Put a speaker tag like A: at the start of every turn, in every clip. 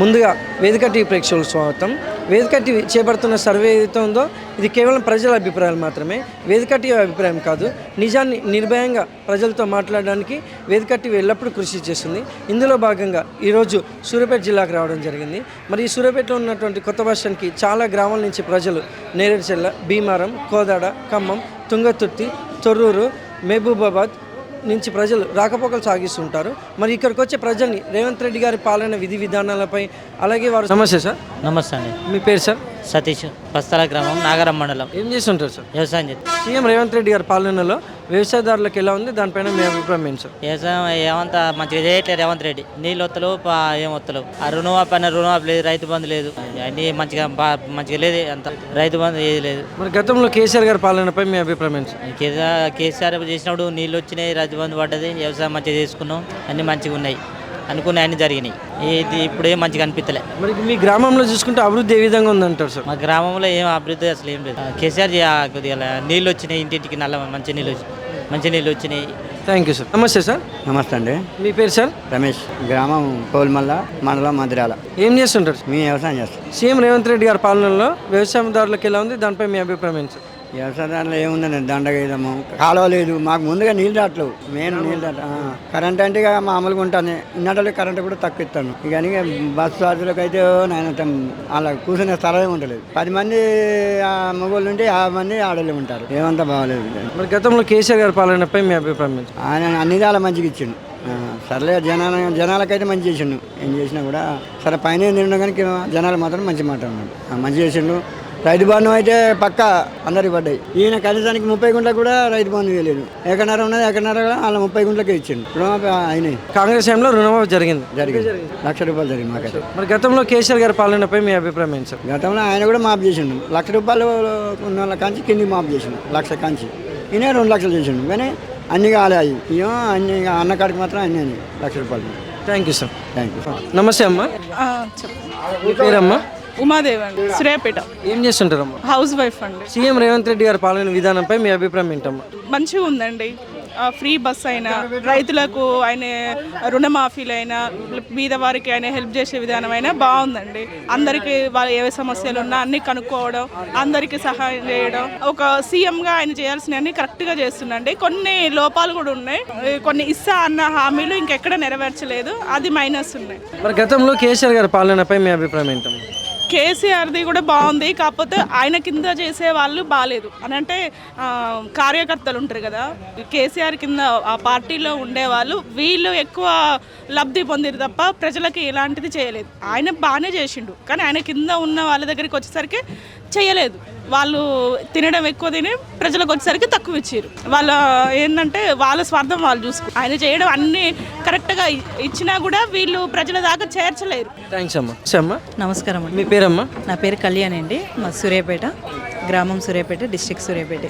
A: ముందుగా వేదిక టీవీ ప్రేక్షకులకు స్వాగతం. వేదిక టీవీ చేపడుతున్న సర్వే ఏదైతే ఉందో ఇది కేవలం ప్రజల అభిప్రాయాలు మాత్రమే, వేదిక టీవీ అభిప్రాయం కాదు. నిజాన్ని నిర్భయంగా ప్రజలతో మాట్లాడడానికి వేదిక టీవీ ఎల్లప్పుడూ కృషి చేస్తుంది. ఇందులో భాగంగా ఈరోజు సూర్యాపేట జిల్లాకు రావడం జరిగింది. మరి ఈ సూర్యాపేటలో ఉన్నటువంటి కొత్త బస్ స్టాండ్కి చాలా గ్రామాల నుంచి ప్రజలు నేరేడుచెల్ల, భీమారం, కోదాడ, ఖమ్మం, తుంగతుర్తి, తొర్రూరు, మహబూబాబాద్ నుంచి ప్రజలు రాకపోకలు సాగిస్తుంటారు. మరి ఇక్కడికి వచ్చే ప్రజల్ని రేవంత్ రెడ్డి గారి పాలన విధి విధానాలపై అలాగే వారు నమస్తే సార్.
B: నమస్తే అండి.
A: మీ పేరు సార్?
B: సతీష్, పస్తాల గ్రామం, నాగరం మండలం.
A: ఏం చేస్తుంటారు సార్?
B: వ్యవసాయం చేస్తాం.
A: సీఎం రేవంత్ రెడ్డి గారి పాలనలో వ్యవసాయదారులకు ఎలా ఉంది, దానిపైన మీ అభిప్రాయం ఏంటి సార్?
B: వ్యవసాయం ఏమంతా మంచిగా చేయట్లేదు రేవంత్ రెడ్డి. నీళ్ళు వత్తలు ఏం వత్తలు. ఆ రుణమాఫీ అన్న రుణమాఫీ లేదు, రైతు బంధు లేదు, అన్నీ మంచిగా లేదు, అంత రైతు బంధు ఏది లేదు.
A: మరి గతంలో కేసీఆర్ గారి పాలనపై మీ అభిప్రాయం ఏంటి సార్?
B: కేసీఆర్ చేసినప్పుడు నీళ్ళు వచ్చినాయి, రైతు బంధు పడ్డది, వ్యవసాయం మంచిగా చేసుకున్నాం, అన్నీ మంచిగా ఉన్నాయి, అనుకునే అన్ని జరిగినాయి. ఇది ఇప్పుడే మంచిగా అనిపించలే.
A: మరి మీ గ్రామంలో చూసుకుంటే అభివృద్ధి ఏ విధంగా ఉందంటారు సార్?
B: మా గ్రామంలో ఏం అభివృద్ధి అసలు ఏం లేదు. కేసీఆర్ కొద్దిగా నీళ్ళు వచ్చినాయి, ఇంటింటికి మంచి నీళ్ళు వచ్చినాయి.
A: Thank you sir. నమస్తే సార్.
C: నమస్తే అండి.
A: మీ పేరు సార్?
C: రమేష్, గ్రామం కోల్మల్ల, మండలం మధిరాల.
A: ఏం చేస్తుంటారు?
C: మీ వ్యవసాయం చేస్తాం.
A: సీఎం రేవంత్ రెడ్డి గారి పాలనలో వ్యవసాయదారులకు ఎలా ఉంది, దానిపై మీ అభిప్రాయం ఏంటి సార్?
C: వ్యవసాయంలో ఏముందండి, దండగేదము, కాలువ లేదు, మాకు ముందుగా నీళ్ళు రావట్లేవు, మెయిన్ నీళ్ళు రావట్లేదు. కరెంట్ అంటే ఇక మామూలుగా ఉంటుంది, ఇన్నట్లో కరెంట్ కూడా తక్కువ ఇస్తాను. ఇక బస్సు ఛార్జీలకు అయితే అలా కూర్చునే స్థలమే ఉండలేదు. 10 మంది మగవాళ్ళు ఉంటే 50 మంది ఆడవాళ్ళు ఉంటారు. ఏమంతా బాగాలేదు.
A: మరి గతంలో కేసీఆర్ గారి పాలనపై మీ అభిప్రాయం ఏంటి?
C: ఆయన అన్ని చాలా మంచిగా ఇచ్చిండు. సర్లే జనాలకైతే మంచి చేసిండు. ఏం చేసినా కూడా సరే పైన తిండు, కానీ జనాలు మాత్రం మంచి మాట ఉన్నాడు, మంచి చేసిండు. రైతు బంధు అయితే పక్క అందరికి పడ్డాయి. ఈయన కనీసానికి 30 గుంటలకు కూడా రైతు బంధు వేయలేదు. ఎకరన్నర ఉన్నది, ఎకరన్నర అలా 30 గుంటలకే ఇచ్చిండు. రుణమాఫీ అయినాయి.
A: కాంగ్రెస్ టైంలో రుణమాఫీ జరిగింది
C: ₹1,00,000 జరిగింది మాకైతే.
A: మరి గతంలో కేసీఆర్ గారి పాలనపై మీ అభిప్రాయం ఏంటి సార్?
C: గతంలో ఆయన కూడా మాఫ్ చేసిండు. ₹1,00,000 ఉన్న వాళ్ళ కాంచి కిందికి మాఫ్ చేసిండు, 1,00,000 కాంచి. ఈయన 2 లక్షలు చేసిండు, కానీ అన్ని కాలే అవి. ఇవో అన్ని అన్నకాడికి మాత్రం అన్నీ ₹1,00,000.
A: Thank you sir.
C: Thank you.
A: నమస్తే అమ్మా. మీ పేరమ్మా?
D: ఉమాదేవి అండి, సూర్యాపేట.
A: ఏం చేస్తుంటారమ్మా?
D: హౌస్ వైఫ్ అండి.
A: సీఎం రేవంత్ రెడ్డి గారి పాలన విధానంపై మీ అభిప్రాయం ఏంటమ్మా?
D: మంచిగా ఉందండి. ఫ్రీ బస్ అయినా, రైతులకు ఆయన రుణమాఫీలైనా, బీదవారికి ఆయన హెల్ప్ చేసే విధానం అయినా బాగుందండి. అందరికీ వాళ్ళు ఏ సమస్యలు ఉన్నా అన్ని కనుక్కోవడం, అందరికీ సహాయం చేయడం, ఒక సీఎంగా ఆయన చేయాల్సినవన్నీ కరెక్ట్గా చేస్తుండండి. కొన్ని లోపాలు కూడా ఉన్నాయి, కొన్ని ఇస్తా అన్న హామీలు ఇంకెక్కడ నెరవేర్చలేదు, అది మైనస్ ఉన్నాయి.
A: మరి గతంలో కేసీఆర్ గారి పాలనపై మీ అభిప్రాయం ఏంటమ్మా?
D: కేసీఆర్ది కూడా బాగుంది, కాకపోతే ఆయన కింద చేసే వాళ్ళు బాగాలేదు అని అంటే కార్యకర్తలు ఉంటారు కదా, కేసీఆర్ కింద ఆ పార్టీలో ఉండేవాళ్ళు వీళ్ళు ఎక్కువ లబ్ధి పొందిరు తప్ప ప్రజలకి ఎలాంటిది చేయలేదు. ఆయన బాగానే చేసిండు, కానీ ఆయన కింద ఉన్న వాళ్ళ దగ్గరికి వచ్చేసరికి చేయలేదు. వాళ్ళు తినడం ఎక్కువ తిని ప్రజలకు వచ్చేసరికి తక్కువ ఇచ్చారు. వాళ్ళ ఏంటంటే వాళ్ళ స్వార్థం వాళ్ళు చూసుకో, ఆయన చేయడం అన్ని కరెక్ట్గా ఇచ్చినా కూడా వీళ్ళు ప్రజల దాకా చేర్చలేరు.
A: థ్యాంక్స్ అమ్మా.
E: నమస్కారం అండి.
A: మీ పేరమ్మా?
E: నా పేరు కళ్యాణ్ అండి. మా సూర్యాపేట గ్రామం, సూర్యాపేట డిస్ట్రిక్ట్ సూర్యాపేట.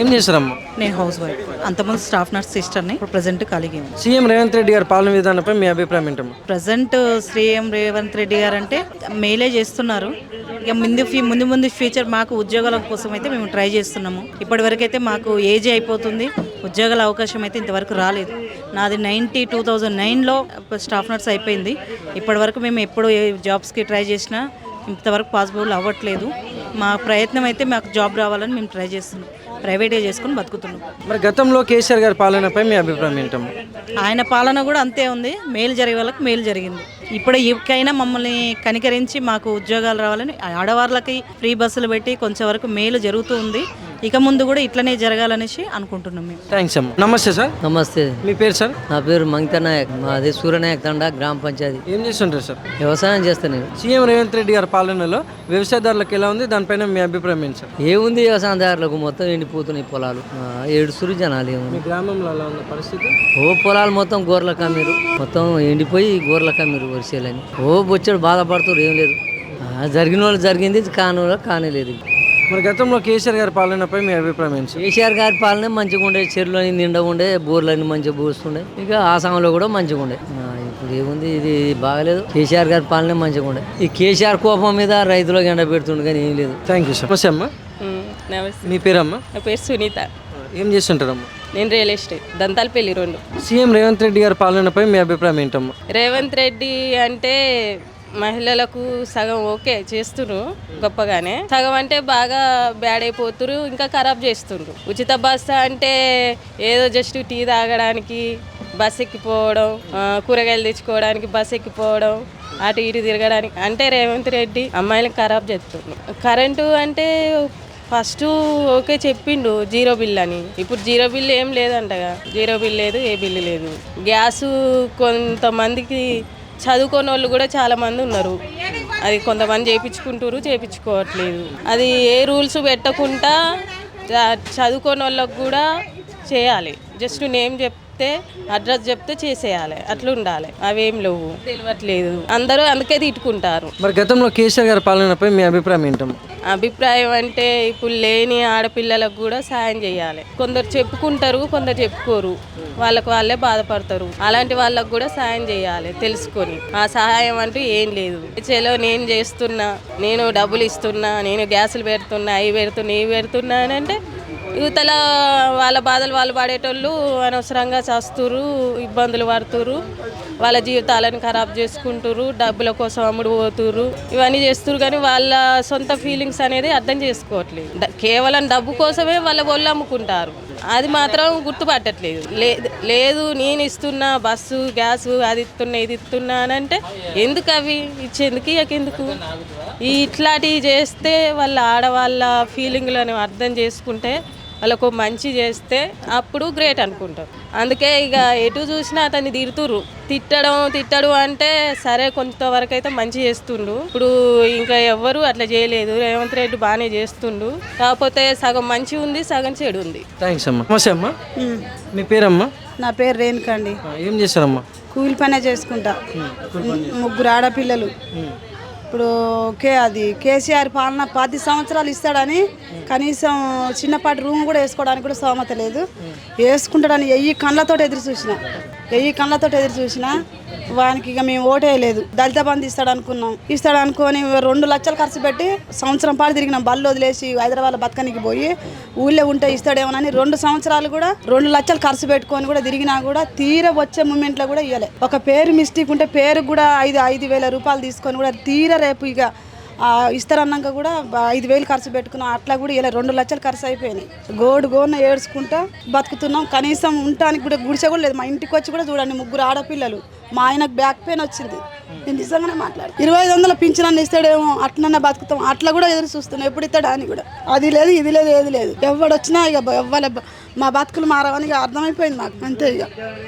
A: ఏం చేస్తారమ్మా?
E: నేను హౌస్ వైఫ్. అంతకుముందు స్టాఫ్ నర్స్ సిస్టర్ని. ఇప్పుడు ప్రజెంట్ ఖాళీగా ఉంది.
A: సీఎం రేవంత్ రెడ్డి గారి పాలన విధానంపై మీ అభిప్రాయం ఏంటమ్మా?
E: ప్రజెంట్ సీఎం రేవంత్ రెడ్డి గారు అంటే మేలే చేస్తున్నారు. ఇక ముందు ఫ్యూచర్ మాకు ఉద్యోగాల కోసం అయితే మేము ట్రై చేస్తున్నాము. ఇప్పటివరకు అయితే మాకు ఏజ్ అయిపోతుంది, ఉద్యోగాల అవకాశం అయితే ఇంతవరకు రాలేదు. నాది 2009లో స్టాఫ్ నర్స్ అయిపోయింది. ఇప్పటివరకు మేము ఎప్పుడు ఏ జాబ్స్కి ట్రై చేసినా ఇంతవరకు పాసిబుల్ అవ్వట్లేదు. మా ప్రయత్నం అయితే మాకు జాబ్ రావాలని మేము ట్రై చేస్తున్నాం, ప్రైవేటే చేసుకుని బతుకుతున్నాం.
A: మరి గతంలో కేసీఆర్ గారి పాలనపై మీ అభిప్రాయం ఏంటమ్మా?
E: ఆయన పాలన కూడా అంతే ఉంది, మేలు జరిగే వాళ్ళకి మేలు జరిగింది. ఇప్పుడు ఇకైనా మమ్మల్ని కనికరించి మాకు ఉద్యోగాలు రావాలని, ఆడవాళ్ళకి ఫ్రీ బస్సులు పెట్టి కొంచెం వరకు మేలు జరుగుతూ ఉంది. ఇక ముందు కూడా ఇట్లనే జరగాలనేసి అనుకుంటున్నాం మేము.
A: థ్యాంక్స్ అమ్మా. నమస్తే సార్.
F: నమస్తే.
A: మీ పేరు సార్?
F: నా పేరు మంగిత నాయక్, మాది సూర్యనాయక్ తండా గ్రామ పంచాయతీ.
A: ఏం చేస్తుంటారు సార్?
F: వ్యవసాయం చేస్తాను నేను.
A: సీఎం రేవంత్ రెడ్డి గారి పాలనలో వ్యవసాయదారులకు ఎలా ఉంది, దానిపైన మీ అభిప్రాయం ఏంటి సార్?
F: ఏముంది, వ్యవసాయదారులకు మొత్తం ఎండిపోతున్నాయి పొలాలు, ఏడుస్తురు జనాలు. ఏముంది
A: మీ గ్రామంలో అలా ఉన్న పరిస్థితి?
F: పొలాలు మొత్తం గోర్ల కమ్మిరు, మొత్తం ఎండిపోయి గోర్ల కమ్మిరు వరిసేలని. బొచ్చడు బాధపడుతున్నారు. ఏం లేదు, జరిగిన వాళ్ళు జరిగింది, కాని వాళ్ళు కానేలేదు.
A: మరి గతంలో కేసీఆర్ గారి పాలనపై మీ అభిప్రాయం ఏంటి?
F: కేసీఆర్ గారి పాలన మంచిగా ఉండే, చెరువులని నిండా ఉండే, బోర్లన్నీ మంచిగా పూస్తుండే, ఇక ఆసాంలో కూడా మంచిగా ఉండే. ఇప్పుడు ఏముంది, ఇది బాగలేదు. కేసీఆర్ గారి పాలన మంచిగా ఉండే. ఈ కేసీఆర్ కోపం మీద రైతులకు ఎండ పెడుతుండే, కానీ ఏం లేదు.
A: Thank you sir. నమస్తే అమ్మా.
G: నమస్తే.
A: మీ పేరమ్మా?
G: నా పేరు సునీత.
A: ఏం చేస్తుంటారమ్మా?
G: నేను real estate, Dantalapalli 2.
A: CM Revanth Reddy గారి పాలనపై మీ అభిప్రాయం ఏంటమ్మా?
G: రేవంత్ రెడ్డి అంటే మహిళలకు సగం ఓకే చేస్తున్నారు గొప్పగానే, సగం అంటే బాగా బ్యాడ్ అయిపోతున్నారు, ఇంకా ఖరాబ్ చేస్తున్నారు. ఉచిత బస్సు అంటే ఏదో జస్ట్ టీ తాగడానికి బస్ ఎక్కిపోవడం, కూరగాయలు తెచ్చుకోవడానికి బస్ ఎక్కిపోవడం, అటు ఇటు తిరగడానికి అంటే రేవంత్ రెడ్డి అమ్మాయిలకు ఖరాబ్ చేస్తున్నారు. కరెంటు అంటే ఫస్ట్ ఓకే చెప్పిండు జీరో బిల్ అని, ఇప్పుడు జీరో బిల్ ఏం లేదంటగా, జీరో బిల్ లేదు, ఏ బిల్లు లేదు. గ్యాసు కొంతమందికి చదువుకోని వాళ్ళు కూడా చాలా మంది ఉన్నారు, అది కొంతమంది చేయించుకోవట్లేదు. అది ఏ రూల్స్ పెట్టకుండా చదువుకోని వాళ్ళకు కూడా చేయాలి, జస్ట్ నేమ్ చెప్తే అడ్రస్ చెప్తే చేసేయాలి, అట్లా ఉండాలి. అవేం లేవు, తెలియట్లేదు, అందరూ అందుకే తిట్టుకుంటారు.
A: మరి గతంలో కేసీఆర్ గారి పాలనపై మీ అభిప్రాయం ఏంటమ్మా?
G: అభిప్రాయం అంటే ఇప్పుడు లేని ఆడపిల్లలకు కూడా సాయం చేయాలి. కొందరు చెప్పుకుంటారు, కొందరు చెప్పుకోరు, వాళ్ళే బాధపడతారు. అలాంటి వాళ్ళకు కూడా సాయం చేయాలి తెలుసుకొని. ఆ సహాయం అంటూ ఏం లేదు. చలో నేను చేస్తున్నా, నేను డబ్బులు ఇస్తున్నా, నేను గ్యాసులు పెడుతున్నా, అవి పెడుతున్నా అని అంటే యువతల వాళ్ళ బాధలు వాళ్ళు పడేటోళ్ళు అనవసరంగా చేస్తుర్రు, ఇబ్బందులు పడుతుర్రు, వాళ్ళ జీవితాలను ఖరాబ్ చేసుకుంటుర్రు, డబ్బుల కోసం అమ్ముడు పోతుర్రు, ఇవన్నీ చేస్తుర్రు. కానీ వాళ్ళ సొంత ఫీలింగ్స్ అనేది అర్థం చేసుకోవట్లేదు. కేవలం డబ్బు కోసమే వాళ్ళ ఒళ్ళు అమ్ముకుంటారు, అది మాత్రం గుర్తుపట్టట్లేదు. లేదు నేను ఇస్తున్నా బస్సు గ్యాసు, అది ఇస్తున్నా ఇది ఇస్తున్నా అని అంటే ఎందుకు అవి ఇచ్చేందుకు ఇయ్యకెందుకు? ఇట్లాంటివి చేస్తే వాళ్ళ ఆడవాళ్ళ ఫీలింగ్లను అర్థం చేసుకుంటే, వాళ్ళకు మంచి చేస్తే అప్పుడు గ్రేట్ అనుకుంటారు. అందుకే ఇక ఎటు చూసినా అతన్ని తిట్టడు అంటే సరే, కొంతవరకు అయితే మంచి చేస్తుండు. ఇప్పుడు ఇంకా ఎవ్వరు అట్లా చేయలేదు, రేవంత్ రెడ్డి బాగానే చేస్తుండు. కాకపోతే సగం మంచి ఉంది, సగం చెడు ఉంది.
A: థ్యాంక్స్ అమ్మా. నమస్తే అమ్మా, మీ పేరమ్మా?
H: నా పేరు రేణుక అండి.
A: ఏం చేస్తారమ్మా?
H: కూలి పనే చేసుకుంటా. 3 ఆడపిల్లలు. ఇప్పుడు అది కేసీఆర్ పాలన 10 సంవత్సరాలు ఇస్తాడని కనీసం చిన్నపాటి రూమ్ కూడా వేసుకోవడానికి కూడా స్తోమత లేదు. వేసుకుంటాడని 1000 కళ్ళతో ఎదురు చూసినా వానికి ఇక మేము ఓటేయలేదు. దళిత బంధు ఇస్తాడు అనుకొని 2 లక్షలు ఖర్చు పెట్టి సంవత్సరం పాటు తిరిగినాం. బళ్ళు వదిలేసి హైదరాబాద్ బతకనికి పోయి ఊళ్ళో ఉంటే ఇస్తాడేమోనని 2 సంవత్సరాలు కూడా 2 లక్షలు ఖర్చు పెట్టుకొని కూడా తిరిగినా కూడా తీర వచ్చే మూమెంట్లో కూడా ఇవ్వలే. ఒక పేరు మిస్టేక్ ఉంటే పేరుకు కూడా 5,000 రూపాయలు తీసుకొని కూడా తీర రేపు ఇక ఇస్తారన్నాక కూడా 5,000 ఖర్చు పెట్టుకున్నాం. అట్లా కూడా ఇలా 2 లక్షలు ఖర్చు అయిపోయినాయి. గోడున ఏడ్చుకుంటా బతుకుతున్నాం. కనీసం ఉండటానికి కూడా గుడిసె కూడా లేదు. మా ఇంటికి వచ్చి కూడా చూడండి, 3 ఆడపిల్లలు. మా ఆయనకు బ్యాక్ పెయిన్ వచ్చింది. నేను నిజంగానే మాట్లాడు 2500 పింఛనన్న ఇస్తాడేమో, అట్లన్నా బతుకుతాం. అట్లా కూడా ఎదురు చూస్తున్నాం, ఎప్పుడు ఇస్తాడా అని కూడా. అది లేదు, ఇది లేదు, ఏది లేదు. ఎవడొచ్చినా ఇక మా బతుకులు మారవని ఇక అర్థమైపోయింది నాకు. అంతే ఇక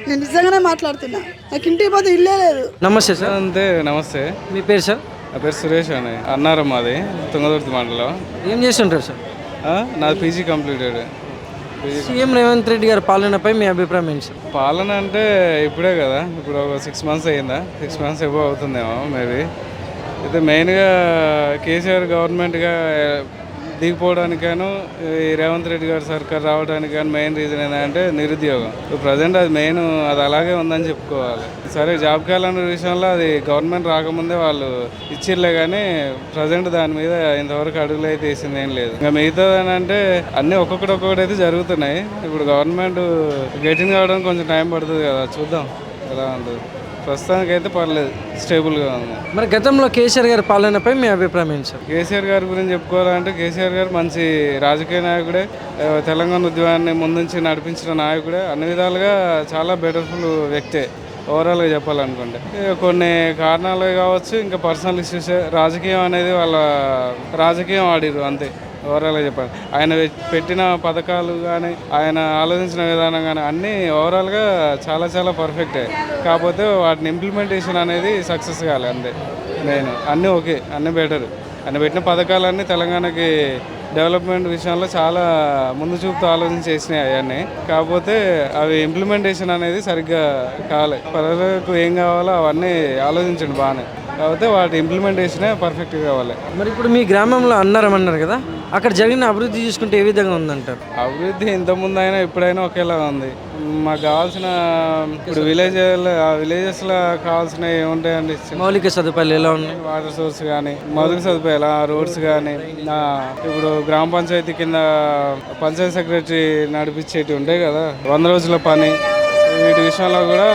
H: నేను నిజంగానే మాట్లాడుతున్నా. నాకు ఇంటికి పోతే ఇల్లే లేదు.
A: నమస్తే సార్.
I: అంతే. నమస్తే.
A: మీ పేరు సార్?
I: నా పేరు సురేష్ అని. అన్నారం మాది, తుంగతుర్తి మండలం.
A: ఏం చేస్తుంటారు సార్?
I: నాది PG completed.
A: CM Revanth Reddy గారి పాలనపై మీ అభిప్రాయం ఏంటి సార్?
I: పాలన అంటే ఇప్పుడే కదా, ఇప్పుడు ఒక 6 మంత్స్ అయ్యిందా, 6 మంత్స్ ఎబో అవుతుందేమో మేబీ. అయితే మెయిన్గా కేసీఆర్ గవర్నమెంట్గా దిగిపోవడానికాను ఈ రేవంత్ రెడ్డి గారి సర్కార్ రావడానికి కానీ మెయిన్ రీజన్ ఏంటంటే నిరుద్యోగం. ప్రజెంట్ అది మెయిన్, అది అలాగే ఉందని చెప్పుకోవాలి. సరే జాబ్ క్యాలెండర్ విషయంలో అది గవర్నమెంట్ రాకముందే వాళ్ళు ఇచ్చిర్లే, కానీ ప్రజెంట్ దాని మీద ఇంతవరకు అడుగులు అయితే వేసింది ఏం లేదు. ఇంకా మిగతా అంటే అన్నీ ఒక్కొక్కటి అయితే జరుగుతున్నాయి. ఇప్పుడు గవర్నమెంట్ గెటిన్ కావడానికి కొంచెం టైం పడుతుంది కదా, చూద్దాం ఎలా ఉంటుంది. ప్రస్తుతానికి అయితే పర్లేదు, స్టేబుల్గా ఉంది.
A: మరి గతంలో కేసీఆర్ గారి పాలనపై మీ అభిప్రాయం ఏంటి సార్?
I: కేసీఆర్ గారి గురించి చెప్పుకోవాలంటే కేసీఆర్ గారు మంచి రాజకీయ నాయకుడే, తెలంగాణ ఉద్యమాన్ని ముందుంచి నడిపించిన నాయకుడే, అన్ని విధాలుగా చాలా బెటర్ఫుల్ వ్యక్తే ఓవరాల్గా చెప్పాలనుకుంటే. కొన్ని కారణాలు కావచ్చు, ఇంకా పర్సనల్ ఇష్యూస్, రాజకీయం అనేది వాళ్ళ రాజకీయం ఆడిరు అంతే. ఓవరాల్గా చెప్పాలి, ఆయన పెట్టిన పథకాలు కానీ ఆయన ఆలోచించిన విధానం కానీ అన్నీ ఓవరాల్గా చాలా పర్ఫెక్టే. కాకపోతే వాటిని ఇంప్లిమెంటేషన్ అనేది సక్సెస్ కాలే అంతే. మెయిన్ అన్నీ ఓకే, అన్నీ బెటర్. ఆయన పెట్టిన పథకాలన్నీ తెలంగాణకి డెవలప్మెంట్ విషయంలో చాలా ముందు చూపుతూ ఆలోచన చేసినాయి అవన్నీ. కాకపోతే అవి ఇంప్లిమెంటేషన్ అనేది సరిగ్గా కాలే. ప్రజలకు ఏం కావాలో అవన్నీ ఆలోచించండి బాగానే, కాకపోతే వాటి ఇంప్లిమెంటేషనే పర్ఫెక్ట్గా కావాలి.
A: మరి ఇప్పుడు మీ గ్రామంలో అన్నారు కదా, అక్కడ జరిగిన అభివృద్ధి చూసుకుంటే ఏ విధంగా ఉందంటారు?
I: అభివృద్ధి ఇంతకుముందు అయినా ఇప్పుడైనా ఒకేలా ఉంది. మాకు కావాల్సిన ఇప్పుడు విలేజెస్లో కావాల్సిన ఏముంటాయండి,
A: మౌలిక సదుపాయాలు ఎలా ఉన్నాయి?
I: వాటర్ సోర్స్ కానీ, మౌలిక సదుపాయాలు, రోడ్స్ కానీ, ఇప్పుడు గ్రామ పంచాయతీ కింద పంచాయతీ సెక్రటరీ నడిపించేటి ఉంటాయి కదా, 100 రోజుల పని, వీటి విషయంలో కూడా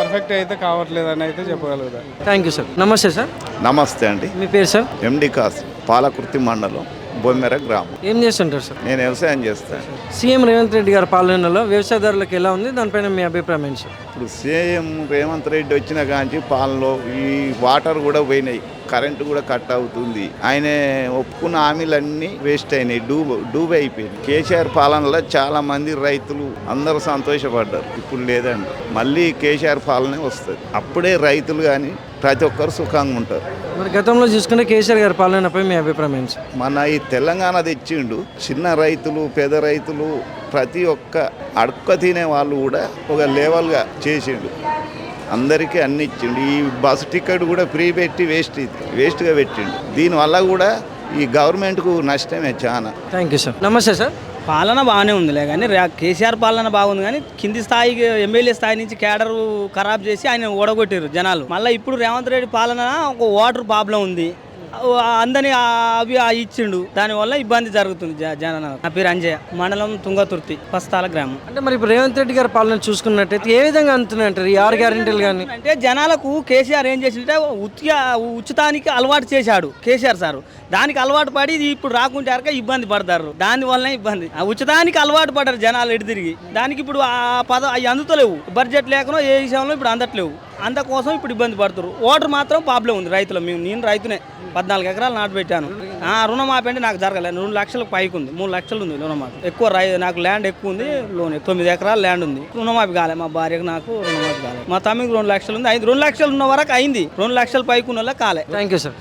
I: పర్ఫెక్ట్ అయితే కావట్లేదు అని అయితే చెప్పగలుగుతా.
A: Thank you sir. నమస్తే సార్.
J: నమస్తే అండి.
A: మీ పేరు సార్?
J: ఎండి కాస్, పాలకుర్తి మండలం, బొమ్మెర గ్రామం.
A: ఏం చేస్తుంటారు సార్?
J: నేను వ్యవసాయం చేస్తాను.
A: సీఎం రేవంత్ రెడ్డి గారి పాలనలో వ్యవసాయదారులకు ఎలా ఉంది, దానిపైన మీ అభిప్రాయం ఏంటి సార్?
J: ఇప్పుడు సీఎం రేవంత్ రెడ్డి వచ్చిన కాంచి పాలనలో ఈ వాటర్ కూడా పోయినాయి, కరెంటు కూడా కట్ అవుతుంది. ఆయన ఒప్పుకున్న హామీలన్నీ వేస్ట్ అయినాయి, డూబ్ అయిపోయింది. కేసీఆర్ పాలనలో చాలా మంది రైతులు అందరూ సంతోషపడ్డారు. ఇప్పుడు లేదండి, మళ్ళీ కేసీఆర్ పాలనే వస్తుంది. అప్పుడే రైతులు కానీ ప్రతి ఒక్కరు సుఖంగా ఉంటారు.
A: మరి గతంలో చూసుకుంటే కేసీఆర్ గారి పాలనపై మీ అభిప్రాయం ఏంటి సార్?
J: మన ఈ తెలంగాణ తెచ్చిండు, చిన్న రైతులు పేద రైతులు ప్రతి ఒక్క అడుక్క తినే వాళ్ళు కూడా ఒక లెవెల్గా చేసిండు, అందరికీ అన్ని ఇచ్చిండు. ఈ బస్సు టికెట్ కూడా ఫ్రీ పెట్టి వేస్ట్గా పెట్టిండు. దీనివల్ల కూడా ఈ గవర్నమెంట్కు నష్టమే చాలా.
A: Thank you sir. నమస్తే సార్.
K: పాలన బాగానే ఉందిలే కానీ కేసీఆర్ పాలన బాగుంది కానీ కింది స్థాయికి ఎమ్మెల్యే స్థాయి నుంచి కేడరు ఖరాబ్ చేసి ఆయన ఓడగొట్టారు జనాలు. మళ్ళీ ఇప్పుడు రేవంత్ రెడ్డి పాలన ఒక వాటర్ ప్రాబ్లం ఉంది, అందరినీ అవి ఇచ్చిండు, దానివల్ల ఇబ్బంది జరుగుతుంది జనాల. నా పేరు అంజయ్య, మండలం తుంగతుర్తి, పస్తాల గ్రామం.
A: అంటే మరి ఇప్పుడు రేవంత్ రెడ్డి గారి పాలన చూసుకున్నట్టయితే ఏ విధంగా అందుతున్నాయి అంటారు ఈ 6 గ్యారెంటీలు కానీ?
K: అంటే జనాలకు కేసీఆర్ ఏం చేసింటే ఉచితానికి అలవాటు చేశాడు కేసీఆర్ సారు. దానికి అలవాటు పడి ఇప్పుడు రాకుంటే ఇబ్బంది పడతారు, దానివల్లనే ఇబ్బంది. ఆ ఉచితానికి అలవాటు పడ్డారు జనాలు ఎటు తిరిగి, దానికి ఇప్పుడు అవి అందుతలేవు, బడ్జెట్ లేకనో ఏ విషయంలో ఇప్పుడు అందట్లేవు, అందుకోసం ఇప్పుడు ఇబ్బంది పడుతున్నారు. ఓటర్ మాత్రం ప్రాబ్లం ఉంది రైతులు. నేను రైతునే, 14 ఎకరాలు నాటు పెట్టాను. రుణమాఫీ అంటే నాకు జరగలేదు, 2 లక్షలకు పైకి ఉంది, 3 లక్షలు ఉంది రుణమాఫీ. ఎక్కువ నాకు ల్యాండ్ ఎక్కువ ఉంది, లోన్ 9 ఎకరాలు ల్యాండ్ ఉంది, రుణమాఫీ కాలే. మా భార్యకు నాకు రుణమాఫీ కాలే. మా తమ్మికి 2 లక్షలు ఉంది, 2 లక్షలు ఉన్న వరకు అయింది, 2 లక్షల పైకి ఉన్న వాళ్ళకి కాలే.
A: Thank you sir.